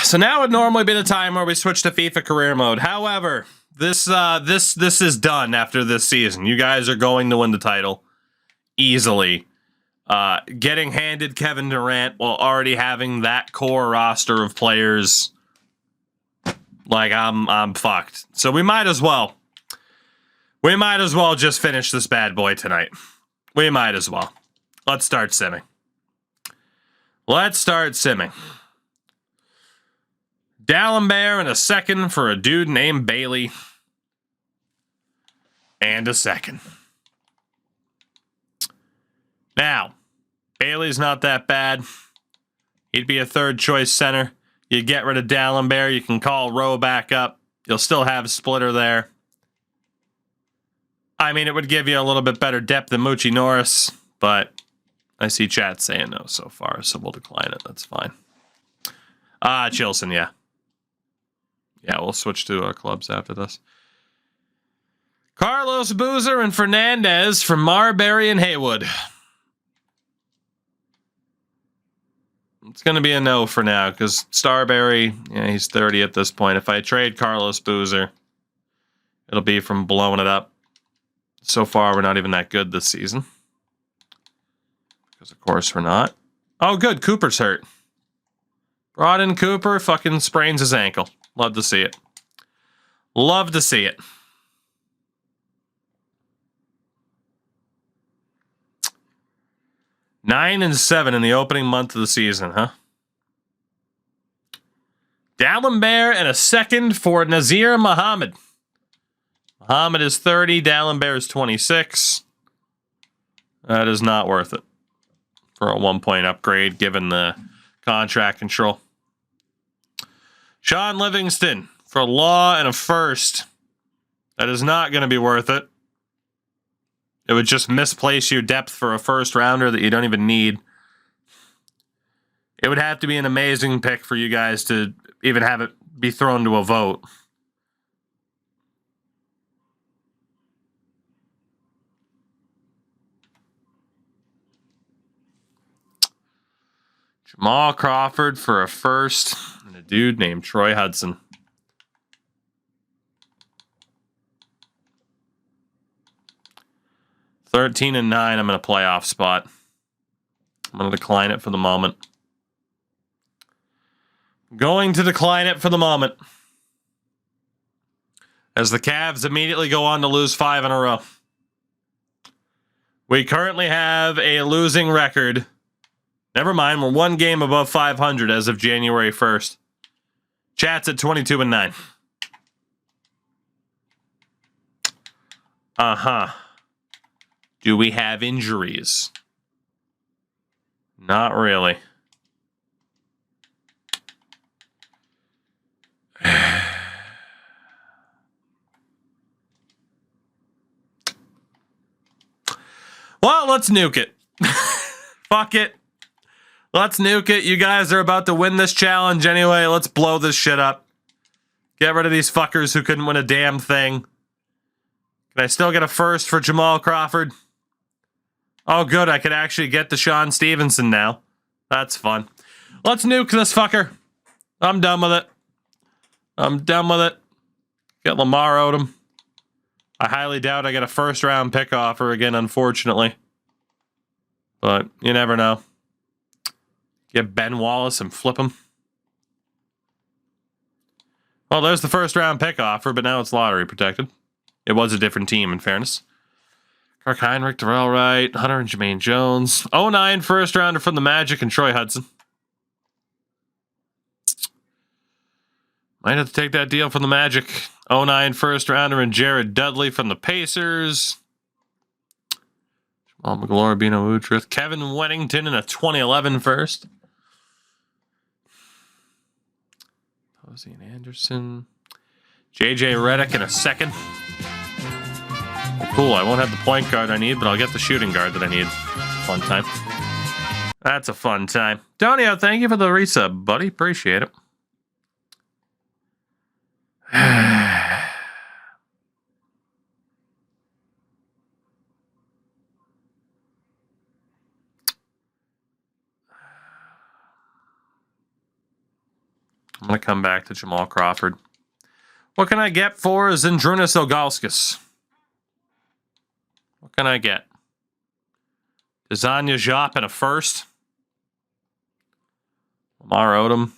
So now would normally be the time where we switch to FIFA career mode. However, this is done after this season. You guys are going to win the title easily. Getting handed Kevin Durant while already having that core roster of players, like I'm fucked. So we might as well just finish this bad boy tonight. We might as well. Let's start simming. D'Alembert and a second for a dude named Bailey. And a second. Now, Bailey's not that bad. He'd be a third choice center. You get rid of D'Alembert, you can call Rowe back up. You'll still have Splitter there. I mean, it would give you a little bit better depth than Moochie Norris, but I see chat saying no so far, so we'll decline it. That's fine. Chilson, yeah. Yeah, we'll switch to clubs after this. Carlos Boozer and Fernandez from Marbury and Haywood. It's going to be a no for now because Starberry, yeah, he's 30 at this point. If I trade Carlos Boozer, it'll be from blowing it up. So far, we're not even that good this season. Because, of course, we're not. Oh, good. Cooper's hurt. Brought in Cooper, fucking sprains his ankle. Love to see it. Love to see it. Nine and 7 in the opening month of the season, huh? D'Alembert and a second for Nazir Muhammad. Muhammad is 30. D'Alembert is 26. That is not worth it for a 1-point upgrade given the contract control. Sean Livingston for Law and a first. That is not going to be worth it. It would just misplace your depth for a first rounder that you don't even need. It would have to be an amazing pick for you guys to even have it be thrown to a vote. Jamal Crawford for a first and a dude named Troy Hudson. $13 and $9. I'm in a playoff spot. I'm going to decline it for the moment. Going to decline it for the moment. As the Cavs immediately go on to lose 5 in a row. We currently have a losing record. Never mind, we're 1 game above 500 as of January 1st. Chat's at 22 and 9. Uh-huh. Do we have injuries? Not really. Well, let's nuke it. Fuck it. Let's nuke it. You guys are about to win this challenge anyway. Let's blow this shit up. Get rid of these fuckers who couldn't win a damn thing. Can I still get a first for Jamal Crawford? Oh, good. I could actually get Deshaun Stevenson now. That's fun. Let's nuke this fucker. I'm done with it. Get Lamar Odom. I highly doubt I get a first-round pick offer again, unfortunately. But you never know. Get Ben Wallace and flip him. Well, there's the first-round pick offer, but now it's lottery protected. It was a different team, in fairness. Kirk Heinrich, Darrell Wright, Hunter and Jermaine Jones. 09 first rounder from the Magic and Troy Hudson. Might have to take that deal from the Magic. 09 first rounder and Jared Dudley from the Pacers. Jamal McGlure, Bino Utrecht. Kevin Weddington in a 2011 first. Posey and Anderson. JJ Redick in a second. Cool, I won't have the point guard I need, but I'll get the shooting guard that I need. Fun time. That's a fun time. Donio, thank you for the resub, buddy. Appreciate it. I'm going to come back to Jamal Crawford. What can I get for Zydrunas Ilgauskas? What can I get? Desanya Jop and a first. Lamar Odom.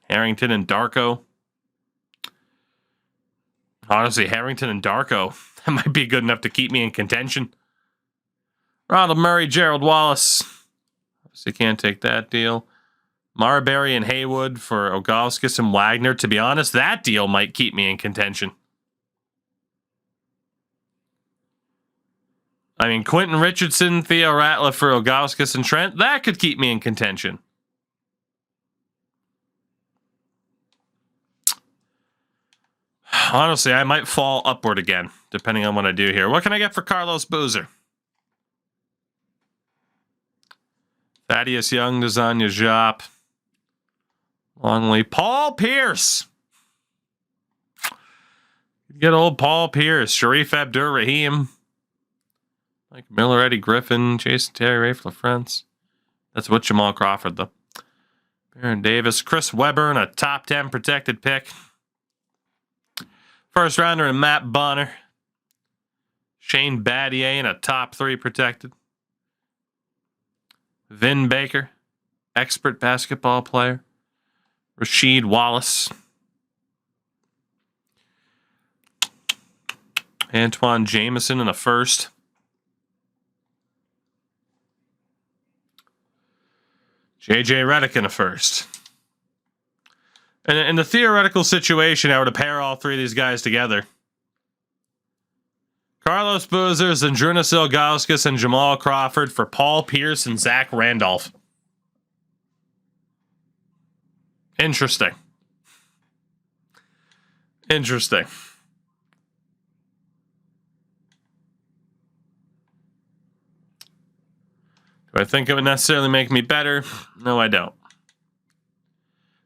Harrington and Darko. Honestly, Harrington and Darko, that might be good enough to keep me in contention. Ronald Murray, Gerald Wallace. Obviously can't take that deal. Marbury and Haywood for Ilgauskas and Wagner. To be honest, that deal might keep me in contention. I mean, Quentin Richardson, Theo Ratliff for Ilgauskas and Trent. That could keep me in contention. Honestly, I might fall upward again, depending on what I do here. What can I get for Carlos Boozer? Thaddeus Young, Desanya Jop. Longley. Paul Pierce. Get old Paul Pierce. Sharif Abdur-Rahim. Mike Miller, Eddie Griffin, Jason Terry, Rafe LaFrance. That's what Jamal Crawford, though. Baron Davis, Chris Webber, and a top 10 protected pick. First rounder and Matt Bonner. Shane Battier and a top 3 protected. Vin Baker, expert basketball player. Rasheed Wallace. Antoine Jameson and a first. JJ Redick in a first. And in the theoretical situation, I were to pair all 3 of these guys together. Carlos Boozer, Zydrunas Ilgauskas, and Jamal Crawford for Paul Pierce and Zach Randolph. Interesting. Interesting. Do I think it would necessarily make me better? No, I don't.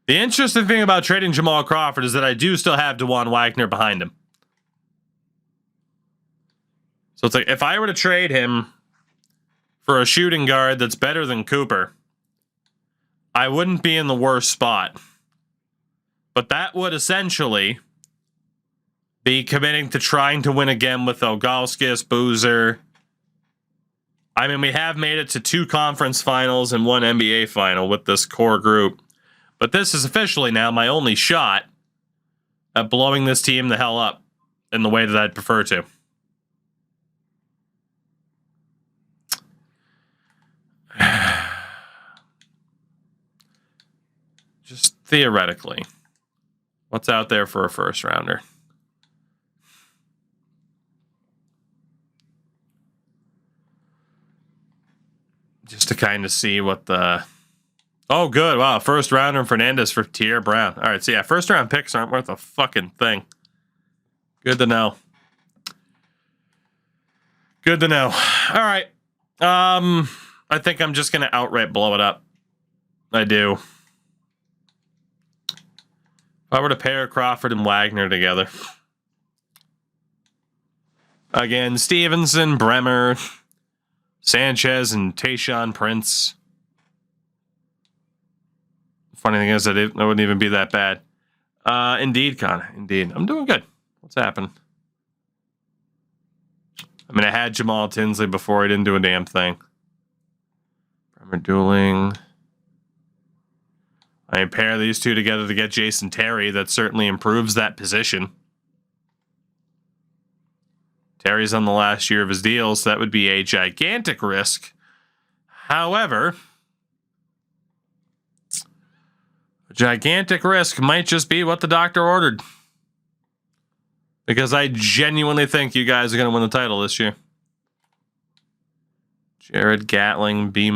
The interesting thing about trading Jamal Crawford is that I do still have DeJuan Wagner behind him. So it's like, if I were to trade him for a shooting guard that's better than Cooper, I wouldn't be in the worst spot. But that would essentially be committing to trying to win again with Ilgauskas, Boozer. I mean, we have made it to 2 conference finals and 1 NBA final with this core group. But this is officially now my only shot at blowing this team the hell up in the way that I'd prefer to. Just theoretically, what's out there for a first rounder? Just to kind of see what the... Oh, good. Wow, first rounder and Fernandez for Tierre Brown. All right, so yeah, first round picks aren't worth a fucking thing. Good to know. Good to know. All right. I think I'm just going to outright blow it up. I do. If I were to pair Crawford and Wagner together. Again, Stevenson, Bremer, Sanchez, and Tayshaun Prince. Funny thing is that it wouldn't even be that bad. Indeed, Connor. Indeed. I'm doing good. What's happened? I mean, I had Jamal Tinsley before. He didn't do a damn thing. Bremer dueling. I pair these 2 together to get Jason Terry. That certainly improves that position. Terry's on the last year of his deal, so that would be a gigantic risk. However, a gigantic risk might just be what the doctor ordered. Because I genuinely think you guys are going to win the title this year. Jared Gatling, B-.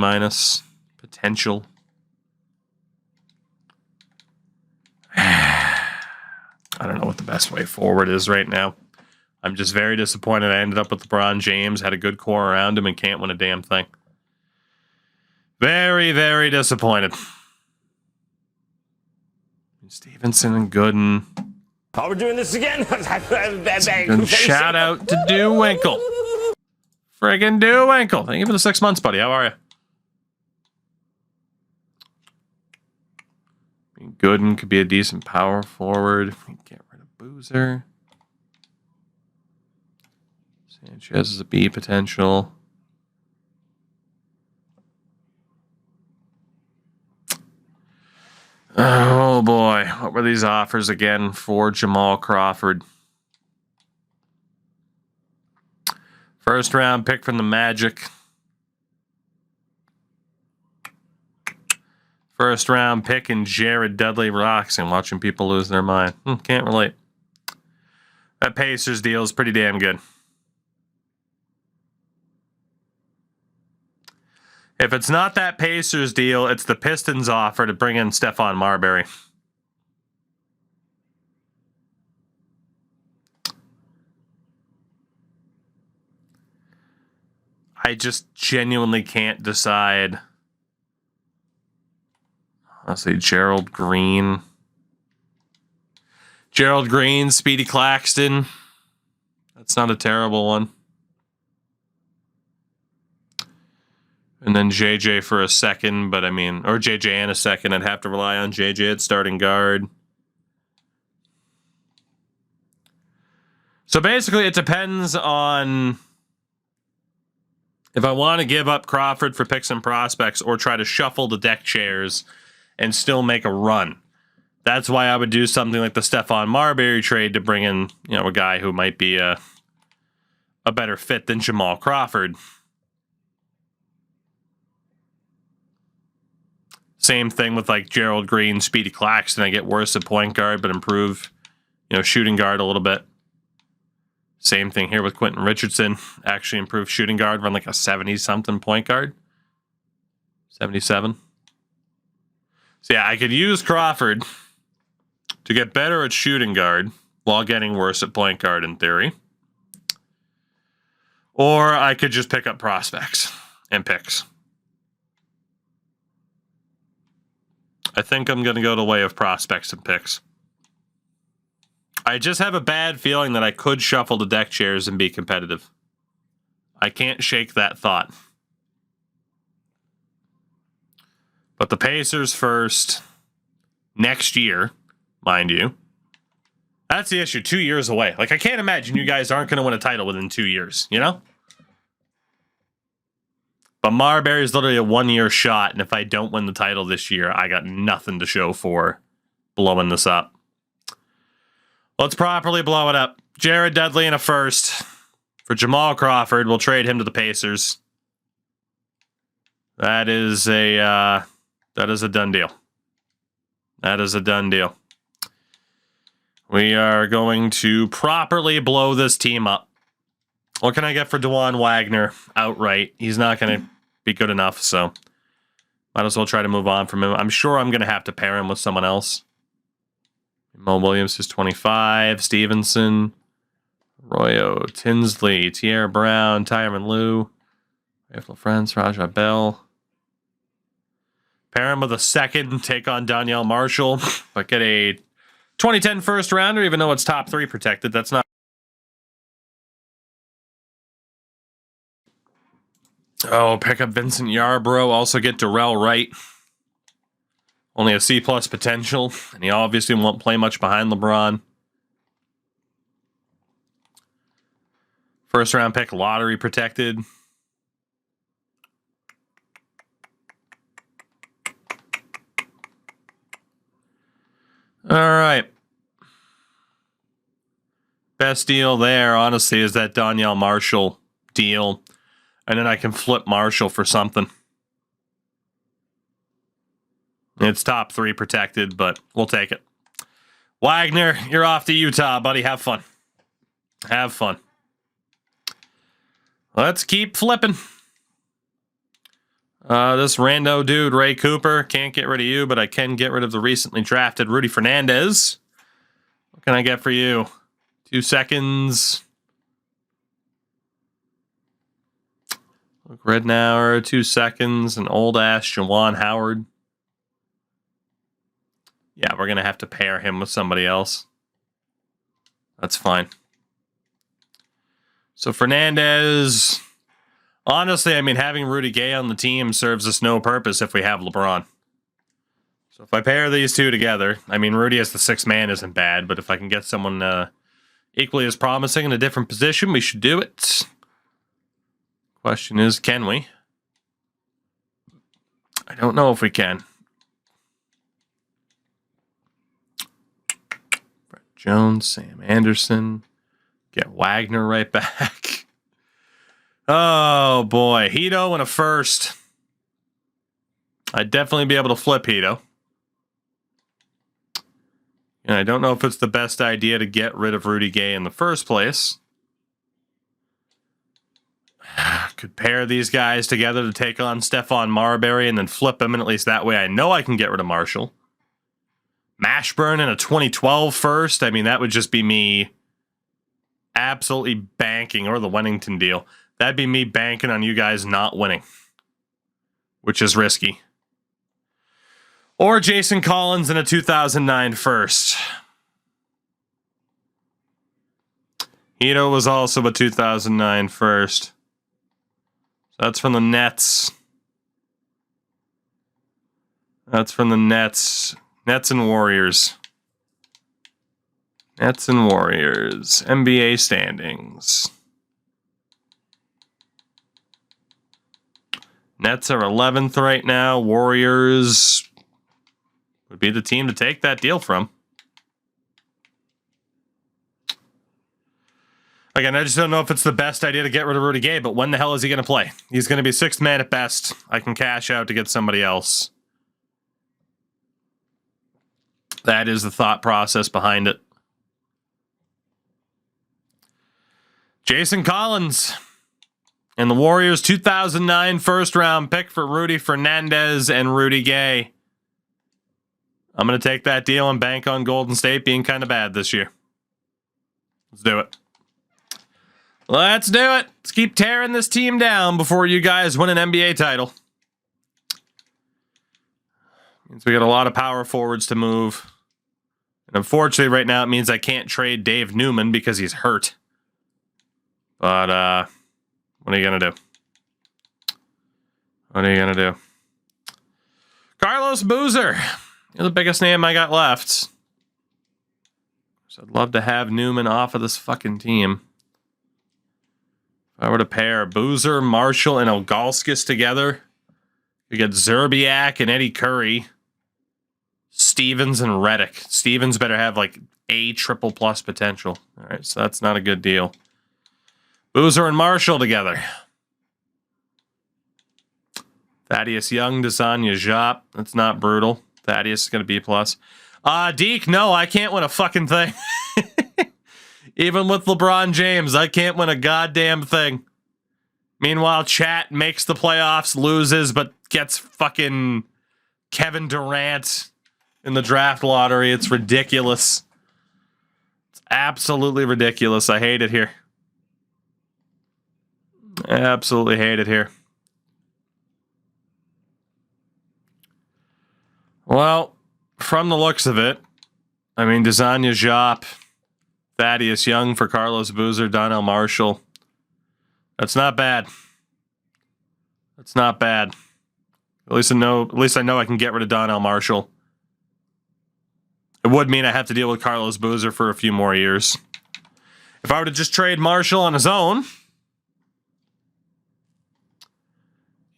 Potential. I don't know what the best way forward is right now. I'm just very disappointed I ended up with LeBron James, had a good core around him, and can't win a damn thing. Very, very disappointed. Stevenson and Gooden. Oh, we're doing this again? Shout out to Dewinkle. Friggin' Dewinkle. Thank you for the 6 months, buddy. How are you? Gooden could be a decent power forward. We can get rid of Boozer. Sanchez is a B potential. Oh boy, what were these offers again for Jamal Crawford? First round pick from the Magic. First round pick in Jared Dudley rocks and watching people lose their mind. Can't relate. That Pacers deal is pretty damn good. If it's not that Pacers deal, it's the Pistons offer to bring in Stephon Marbury. I just genuinely can't decide. I'll say Gerald Green. Gerald Green, Speedy Claxton. That's not a terrible one. And then JJ for a second, but I mean, or JJ and a second. I'd have to rely on JJ at starting guard. So basically, it depends on if I want to give up Crawford for picks and prospects or try to shuffle the deck chairs and still make a run. That's why I would do something like the Stephon Marbury trade to bring in, a guy who might be a better fit than Jamal Crawford. Same thing with like Gerald Green, Speedy Claxton. I get worse at point guard, but improve, shooting guard a little bit. Same thing here with Quentin Richardson. Actually improve shooting guard, run like a 70-something point guard. 77. So yeah, I could use Crawford to get better at shooting guard while getting worse at point guard in theory. Or I could just pick up prospects and picks. I think I'm going to go the way of prospects and picks. I just have a bad feeling that I could shuffle the deck chairs and be competitive. I can't shake that thought. But the Pacers first next year, mind you. That's the issue, 2 years away. Like, I can't imagine you guys aren't going to win a title within 2 years, But Marbury's literally a 1-year shot, and if I don't win the title this year, I got nothing to show for blowing this up. Let's properly blow it up. Jared Dudley in a first for Jamal Crawford. We'll trade him to the Pacers. That is a done deal. That is a done deal. We are going to properly blow this team up. What can I get for DeJuan Wagner outright? He's not going to be good enough, so might as well try to move on from him. I'm sure I'm going to have to pair him with someone else. Mo Williams is 25. Stevenson. Royo. Tinsley. Tierra Brown. Tyronn Lue. Rayful Friends. Raja Bell. Pair him with a second. Take on Donyell Marshall. But get a 2010 first rounder, even though it's top 3 protected. That's not. Oh, pick up Vincent Yarbrough. Also get Darrell Wright. Only a C+ potential, and he obviously won't play much behind LeBron. First round pick, lottery protected. All right. Best deal there, honestly, is that Donyell Marshall deal. And then I can flip Marshall for something. It's top 3 protected, but we'll take it. Wagner, you're off to Utah, buddy. Have fun. Have fun. Let's keep flipping. This rando dude, Ray Cooper. Can't get rid of you, but I can get rid of the recently drafted Rudy Fernandez. What can I get for you? 2 seconds. Luke Rednauer, 2 seconds. An old-ass Juwan Howard. Yeah, we're going to have to pair him with somebody else. That's fine. So Fernandez, honestly, I mean, having Rudy Gay on the team serves us no purpose if we have LeBron. So if I pair these two together, I mean, Rudy as the sixth man isn't bad, but if I can get someone equally as promising in a different position, we should do it. Question is, can we? I don't know if we can. Brett Jones, Sam Anderson. Get Wagner right back. Oh, boy. Hito and a first. I'd definitely be able to flip Hito. And I don't know if it's the best idea to get rid of Rudy Gay in the first place. Could pair these guys together to take on Stephon Marbury and then flip him, and at least that way I know I can get rid of Marshall. Mashburn in a 2012 first. I mean, that would just be me absolutely banking, or the Wennington deal. That'd be me banking on you guys not winning, which is risky. Or Jason Collins in a 2009 first. Hito was also a 2009 first. That's from the Nets. That's from the Nets. Nets and Warriors. Nets and Warriors. NBA standings. Nets are 11th right now. Warriors would be the team to take that deal from. Again, I just don't know if it's the best idea to get rid of Rudy Gay, but when the hell is he going to play? He's going to be sixth man at best. I can cash out to get somebody else. That is the thought process behind it. Jason Collins and the Warriors 2009 first round pick for Rudy Fernandez and Rudy Gay. I'm going to take that deal and bank on Golden State being kind of bad this year. Let's do it. Let's do it. Let's keep tearing this team down before you guys win an NBA title. Means we got a lot of power forwards to move. And unfortunately, right now, it means I can't trade Dave Newman because he's hurt. But, what are you going to do? What are you going to do? Carlos Boozer. You're the biggest name I got left. So I'd love to have Newman off of this fucking team. If I were to pair Boozer, Marshall, and Ogalskis together, you get Zerbiak and Eddie Curry, Stevens and Redick. Stevens better have like a triple plus potential. All right, so that's not a good deal. Boozer and Marshall together. Thaddeus Young, Desanya Jop. That's not brutal. Thaddeus is going to be plus. Deke, no, I can't win a fucking thing. Even with LeBron James, I can't win a goddamn thing. Meanwhile, Chat makes the playoffs, loses, but gets fucking Kevin Durant in the draft lottery. It's ridiculous. It's absolutely ridiculous. I hate it here. Absolutely hate it here. Well, from the looks of it, I mean, Desanya Jop, Thaddeus Young for Carlos Boozer, Donnell Marshall. That's not bad. That's not bad. At least I know I can get rid of Donnell Marshall. It would mean I have to deal with Carlos Boozer for a few more years. If I were to just trade Marshall on his own,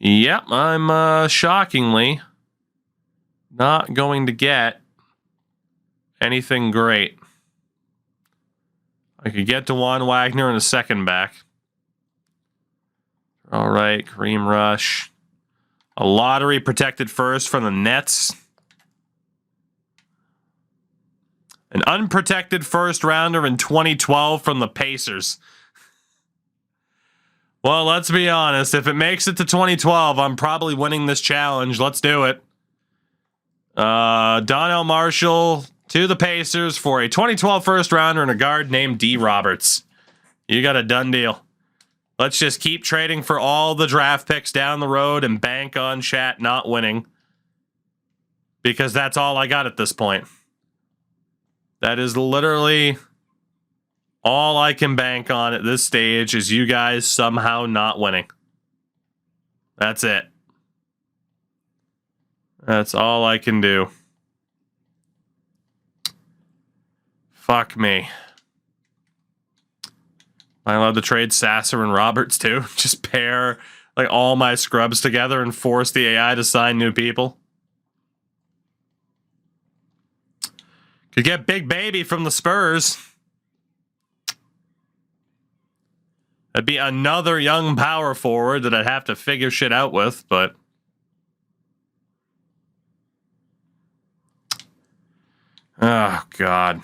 yep, I'm shockingly not going to get anything great. I could get DeJuan Wagner in a second back. All right, Kareem Rush. A lottery protected first from the Nets. An unprotected first rounder in 2012 from the Pacers. Well, let's be honest. If it makes it to 2012, I'm probably winning this challenge. Let's do it. Donnell Marshall to the Pacers for a 2012 first rounder and a guard named D. Roberts. You got a done deal. Let's just keep trading for all the draft picks down the road and bank on Chat not winning. Because that's all I got at this point. That is literally all I can bank on at this stage is you guys somehow not winning. That's it. That's all I can do. Fuck me. Am I allowed to trade Sasser and Roberts too? Just pair like all my scrubs together and force the AI to sign new people? Could get Big Baby from the Spurs. That'd be another young power forward that I'd have to figure shit out with, but... Oh, God.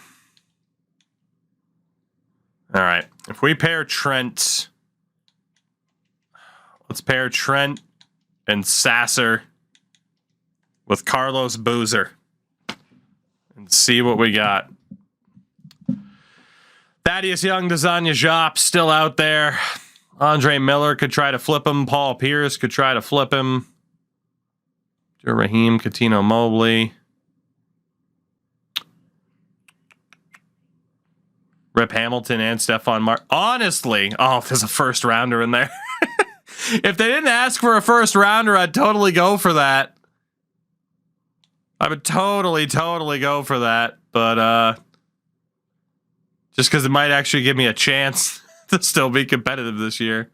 All right. If we pair Trent... Let's pair Trent and Sasser with Carlos Boozer and see what we got. Thaddeus Young, Desanya Jop still out there. Andre Miller could try to flip him. Paul Pierce could try to flip him. Joe Raheem, Katino Mobley. Rip Hamilton and Stephon Mark. Honestly, oh, if there's a first rounder in there. If they didn't ask for a first rounder, I'd totally go for that. I would totally go for that. But just because it might actually give me a chance to still be competitive this year.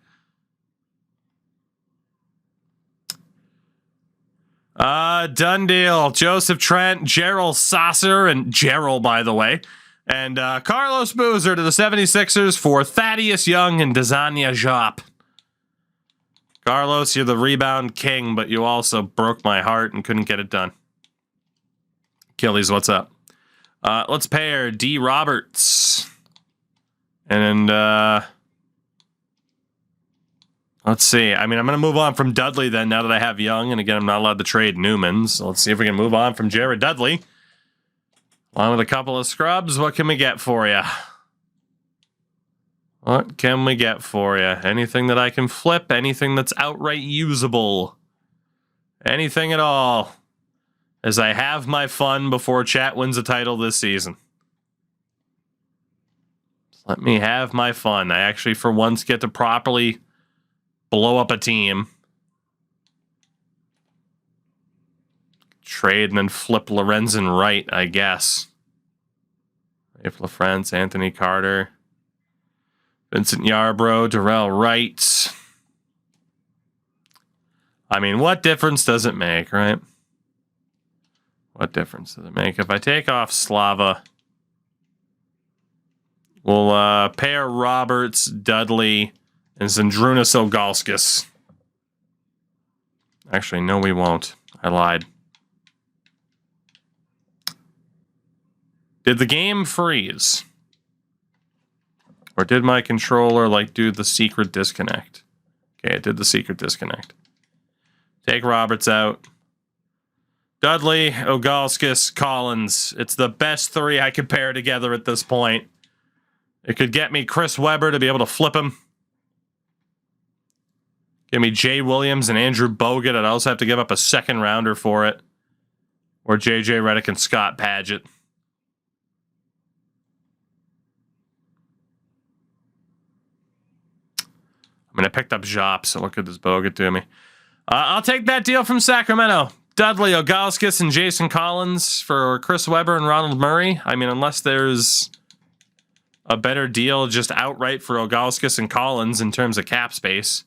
Done deal. Joseph Trent, Gerald Sasser, and Gerald, by the way. And Carlos Boozer to the 76ers for Thaddeus Young and Desanya Jop. Carlos, you're the rebound king, but you also broke my heart and couldn't get it done. Achilles, what's up? Let's pair D. Roberts. And let's see. I mean, I'm going to move on from Dudley then now that I have Young. And again, I'm not allowed to trade Newman. So let's see if we can move on from Jared Dudley. Along with a couple of scrubs, what can we get for you? What can we get for you? Anything that I can flip? Anything that's outright usable? Anything at all? As I have my fun before chat wins a title this season. Let me have my fun. I actually, for once, get to properly blow up a team. Trade and then flip Lorenzen Wright, I guess. Rafe LaFrance, Anthony Carter. Vincent Yarbrough, Darrell Wright. I mean, what difference does it make, right? What difference does it make? If I take off Slava, we'll pair Roberts, Dudley, and Zydrunas Ilgauskas. Actually, no, we won't. I lied. Did the game freeze? Or did my controller, like, do the secret disconnect? Okay, it did the secret disconnect. Take Roberts out. Dudley, Ilgauskas, Collins. It's the best three I could pair together at this point. It could get me Chris Webber to be able to flip him. Give me Jay Williams and Andrew Bogut. I'd also have to give up a second rounder for it. Or JJ Redick and Scott Padgett. I mean, I picked up Jop, so what could this Bogut do me? I'll take that deal from Sacramento. Dudley, Ilgauskas, and Jason Collins for Chris Webber and Ronald Murray. I mean, unless there's a better deal just outright for Ilgauskas and Collins in terms of cap space.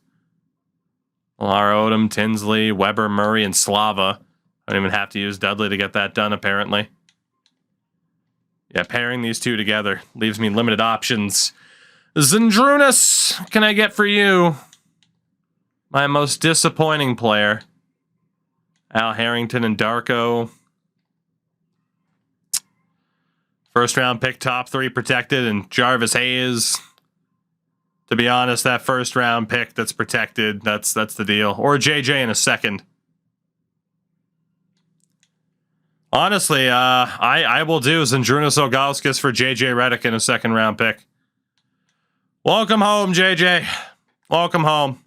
Lar Odom, Tinsley, Webber, Murray, and Slava. I don't even have to use Dudley to get that done, apparently. Yeah, pairing these two together leaves me limited options. Zydrunas, what can I get for you? My most disappointing player. Al Harrington and Darko. First round pick, top 3 protected, and Jarvis Hayes. To be honest, that first round pick that's protected, that's the deal. Or JJ in a second. Honestly, I will do Zydrunas Ilgauskas for JJ Redick in a second round pick. Welcome home, JJ. Welcome home.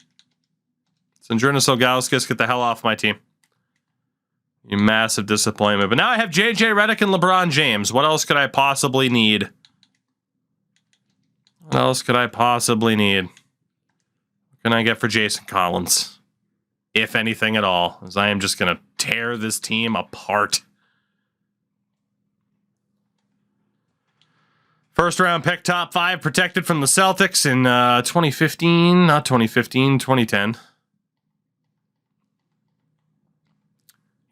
Zydrunas Ilgauskas, get the hell off my team. You massive disappointment. But now I have JJ Redick and LeBron James. What else could I possibly need? What else could I possibly need? What can I get for Jason Collins? If anything at all. As I am just going to tear this team apart. First round pick, top 5, protected from the Celtics in 2015. Not 2015, 2010.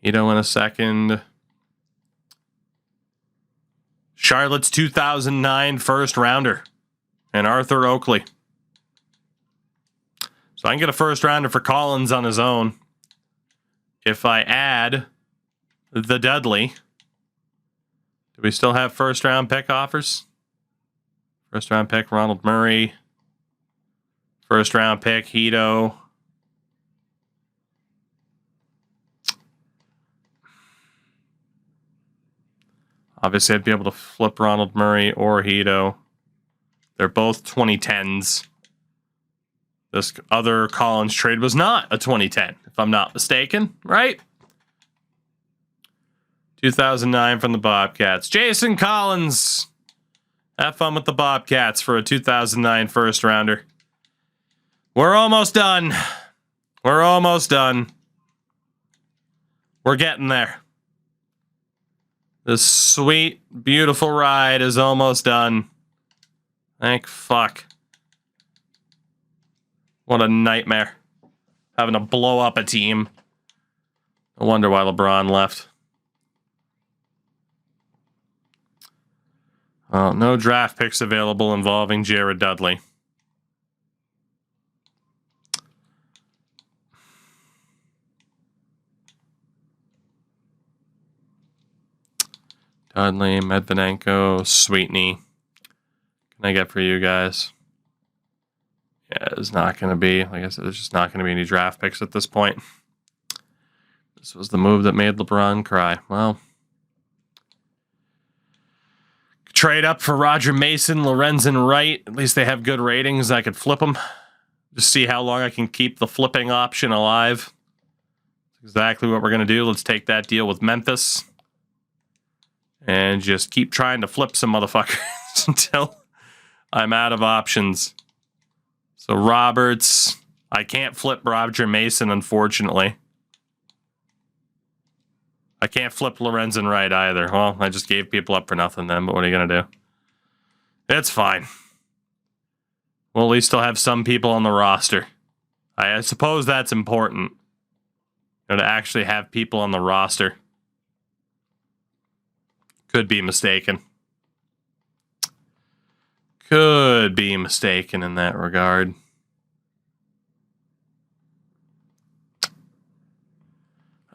Ito in a second. Charlotte's 2009 first rounder. And Arthur Oakley. So I can get a first rounder for Collins on his own. If I add the Dudley. Do we still have first round pick offers? First round pick, Ronald Murray. First round pick, Hito. Obviously, I'd be able to flip Ronald Murray or Hito. They're both 2010s. This other Collins trade was not a 2010, if I'm not mistaken, right? 2009 from the Bobcats. Jason Collins. Have fun with the Bobcats for a 2009 first rounder. We're almost done. We're almost done. We're getting there. This sweet, beautiful ride is almost done. Thank fuck. What a nightmare. Having to blow up a team. No wonder why LeBron left. No draft picks available involving Jared Dudley. Dudley, Medvedenko, Sweetney. Can I get for you guys? Yeah, it's not going to be. Like I said, there's just not going to be any draft picks at this point. This was the move that made LeBron cry. Well, trade up for Roger Mason, Lorenzen Wright. At least they have good ratings. I could flip them. Just see how long I can keep the flipping option alive. That's exactly what we're going to do. Let's take that deal with Memphis. And just keep trying to flip some motherfuckers until I'm out of options. So Roberts. I can't flip Roger Mason, unfortunately. I can't flip Lorenzen Wright either. Well, I just gave people up for nothing then, but what are you going to do? It's fine. We'll at least still have some people on the roster. I suppose that's important. To actually have people on the roster. Could be mistaken. Could be mistaken in that regard.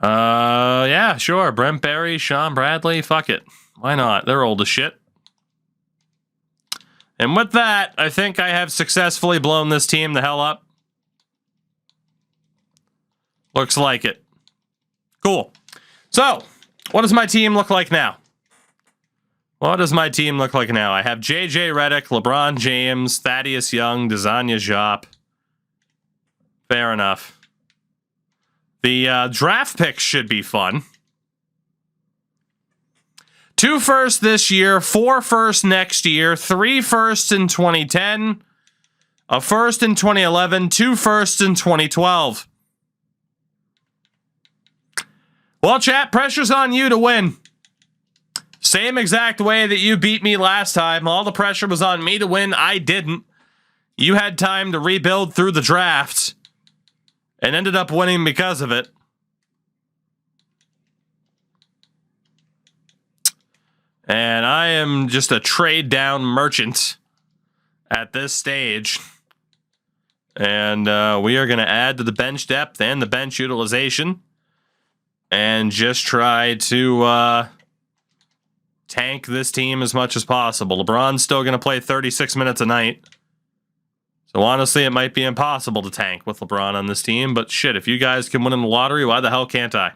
Yeah, sure. Brent Berry, Sean Bradley, fuck it. Why not? They're old as shit. And with that, I think I have successfully blown this team the hell up. Looks like it. Cool. So, what does my team look like now? What does my team look like now? I have JJ Redick, LeBron James, Thaddeus Young, Desanya Diop. Fair enough. The draft picks should be fun. 2 firsts this year, 4 firsts next year, 3 firsts in 2010, a first in 2011, 2 firsts in 2012. Well, chat, pressure's on you to win. Same exact way that you beat me last time. All the pressure was on me to win. I didn't. You had time to rebuild through the draft and ended up winning because of it. And I am just a trade down merchant at this stage. And we are going to add to the bench depth and the bench utilization and just try to tank this team as much as possible. LeBron's still going to play 36 minutes a night. So honestly, it might be impossible to tank with LeBron on this team. But shit, if you guys can win in the lottery, why the hell can't I?